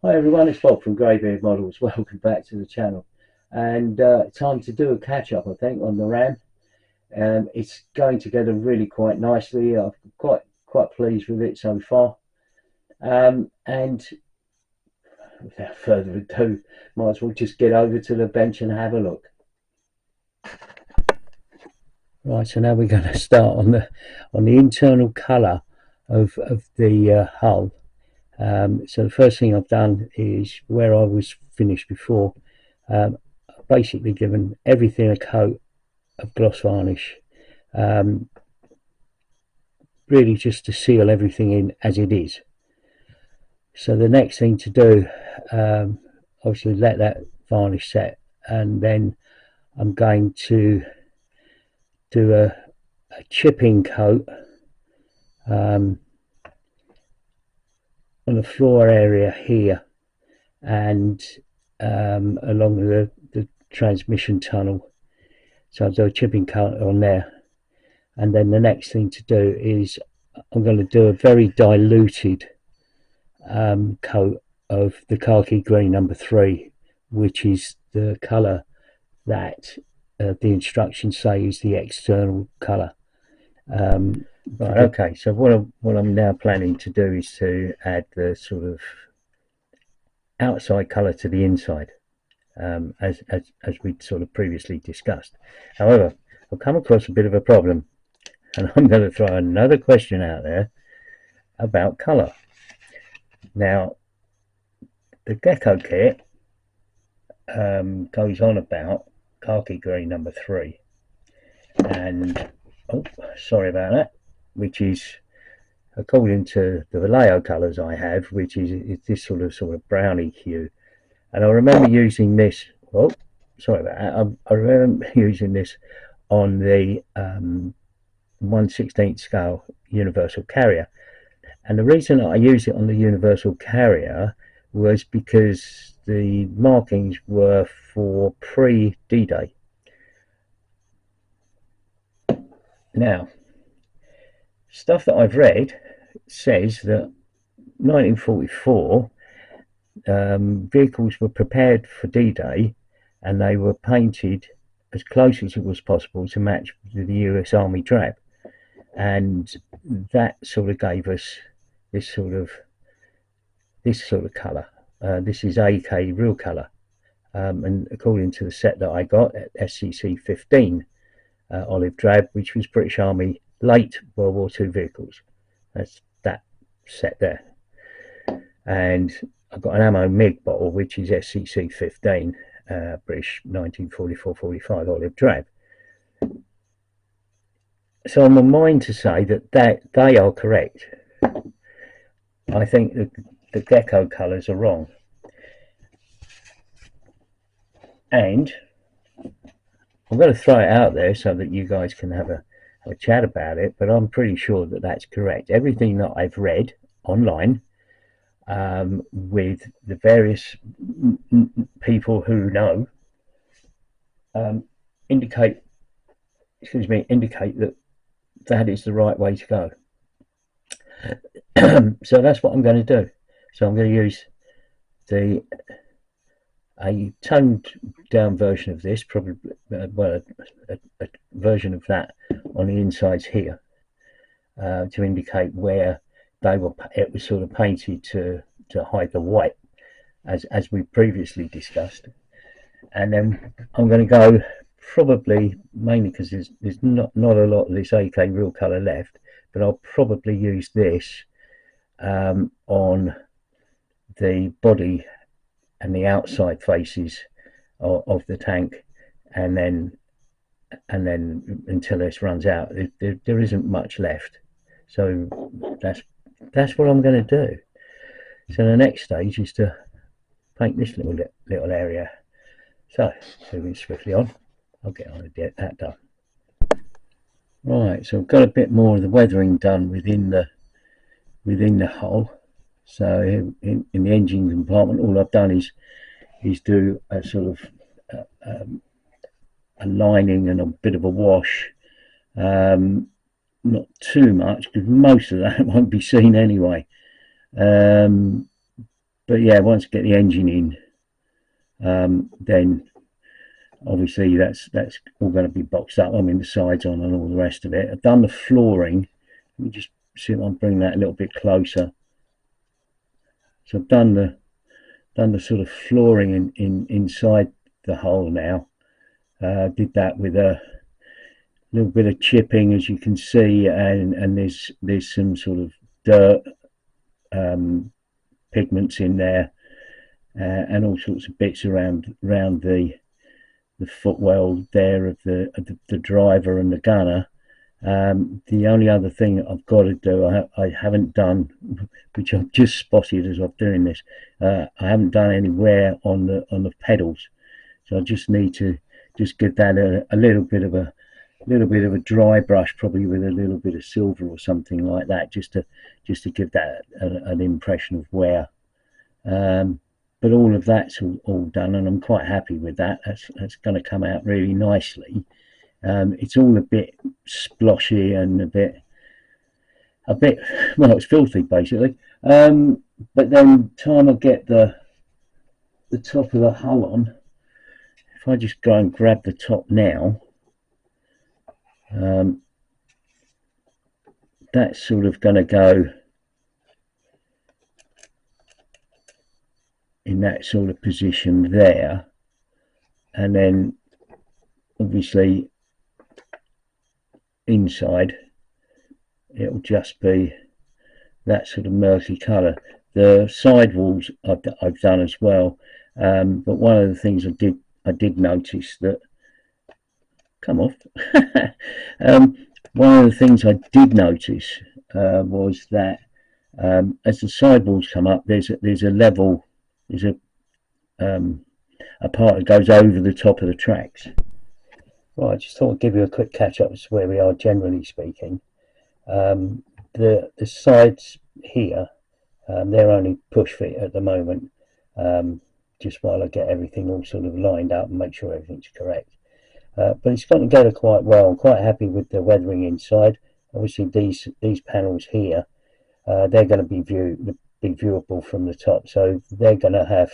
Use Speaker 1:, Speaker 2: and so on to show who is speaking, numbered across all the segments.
Speaker 1: Hi everyone, it's Bob from Greybeard Models. Welcome back to the channel. And time to do a catch up, I think, on the RAM. It's going together really quite nicely. I'm quite pleased with it so far. And without further ado, might as well just get over to the bench and have a look. Right, so now we're going to start on the internal colour of the hull. So the first thing I've done is where I was finished before, basically given everything a coat of gloss varnish, really just to seal everything in as it is. So the next thing to do, obviously let that varnish set, and then I'm going to do a chipping coat on the floor area here and along the transmission tunnel. So I'll do a chipping coat on there, and then the next thing to do is I'm going to do a very diluted coat of the khaki green number 3, which is the colour that the instructions say is the external colour. Right, okay, so what I'm now planning to do is to add the sort of outside colour to the inside, as we sort of previously discussed. However, I've come across a bit of a problem, and I'm going to throw another question out there about colour. Now, the Gecko kit goes on about khaki green number 3, and oh, sorry about that, which is according to the Vallejo colours I have, which is this sort of browny hue. And I remember using this. Oh, sorry about that. I remember using this on the 1/16 scale universal carrier, and the reason I use it on the universal carrier was because the markings were for pre-D-Day. Now, stuff that I've read says that 1944 vehicles were prepared for D-Day, and they were painted as close as it was possible to match the US Army drab, and that sort of gave us this sort of colour. This is AK real colour, and according to the set that I got at SCC 15 olive drab, which was British Army late World War II vehicles. That's that set there. And I've got an ammo MiG bottle, which is SCC 15 British 1944-45 olive drab. So I'm on mind to say that they are correct. I think the Gecko colours are wrong, and I'm going to throw it out there so that you guys can have a chat about it, but I'm pretty sure that that's correct. Everything that I've read online with the various people who know indicate that is the right way to go. So that's what I'm going to do. So I'm going to use a toned down version of this, probably well, a version of that on the insides here, to indicate where it was sort of painted to hide the white, as we previously discussed. And then I'm going to go, probably mainly because there's not a lot of this AK real colour left, but I'll probably use this on the body and the outside faces of the tank, and then until this runs out, there isn't much left. So that's what I'm going to do. So the next stage is to paint this little area. So moving swiftly on, I'll get on and get that done. Right, so I've got a bit more of the weathering done within the hull. So in the engine compartment, all I've done is do a sort of a lining and a bit of a wash. Not too much, because most of that won't be seen anyway. But but yeah, once I get the engine in, then obviously that's all going to be boxed up. I mean, the sides on and all the rest of it. I've done the flooring. Let me just see if I can bring that a little bit closer. So I've done the sort of flooring inside the hull now. Did that with a little bit of chipping, as you can see, and there's some sort of dirt pigments in there, and all sorts of bits around the footwell there of the driver and the gunner. The only other thing that I've got to do, I haven't done, which I've just spotted as I'm doing this, I haven't done any wear on the pedals, so I just need to just give that a little bit of a dry brush, probably with a little bit of silver or something like that, just to give that an impression of wear. But all of that's all done, and I'm quite happy with that. That's going to come out really nicely. It's all a bit sploshy and a bit well, it's filthy basically. But then time I get the top of the hull on, if I just go and grab the top now, that's sort of going to go in that sort of position there, and then obviously inside it'll just be that sort of murky colour. The sidewalls I've done as well, but one of the things I did notice that come off one of the things I did notice was that as the sidewalls come up, there's a level, there's a part that goes over the top of the tracks. Right, I just thought I'd give you a quick catch up as to where we are generally speaking. The sides here, they're only push fit at the moment, just while I get everything all sort of lined up and make sure everything's correct. But it's gotten together quite well. I'm quite happy with the weathering inside. Obviously these panels here, they're going to be viewable from the top, so they're going to have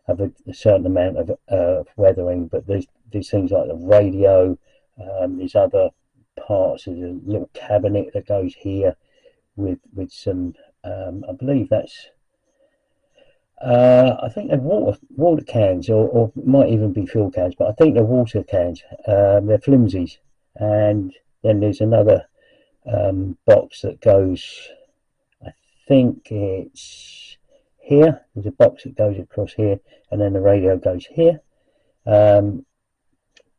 Speaker 1: a certain amount of weathering. But there's things like the radio, there's other parts. There's a little cabinet that goes here with some I believe that's I think they're water cans, or might even be fuel cans, but I think they're water cans. They're flimsies. And then there's another box that goes, I think it's here. There's a box that goes across here, and then the radio goes here. And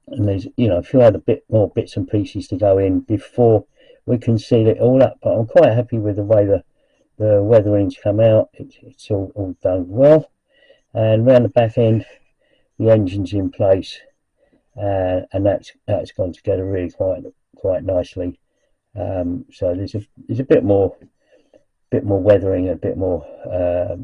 Speaker 1: there's, a few other more bits and pieces to go in before we can seal it all up. But I'm quite happy with the way the weathering's come out. It's all done well, and round the back end the engine's in place, and that's gone together really quite nicely. So there's a bit more weathering, a bit more a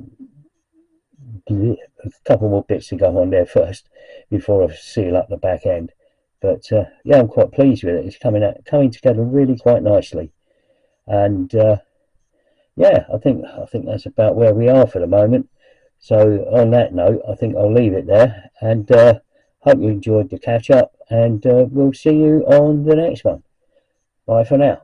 Speaker 1: couple more bits to go on there first before I seal up the back end. But yeah, I'm quite pleased with it. It's coming together really quite nicely, and yeah, I think that's about where we are for the moment. So on that note, I think I'll leave it there, and hope you enjoyed the catch up, and we'll see you on the next one. Bye for now.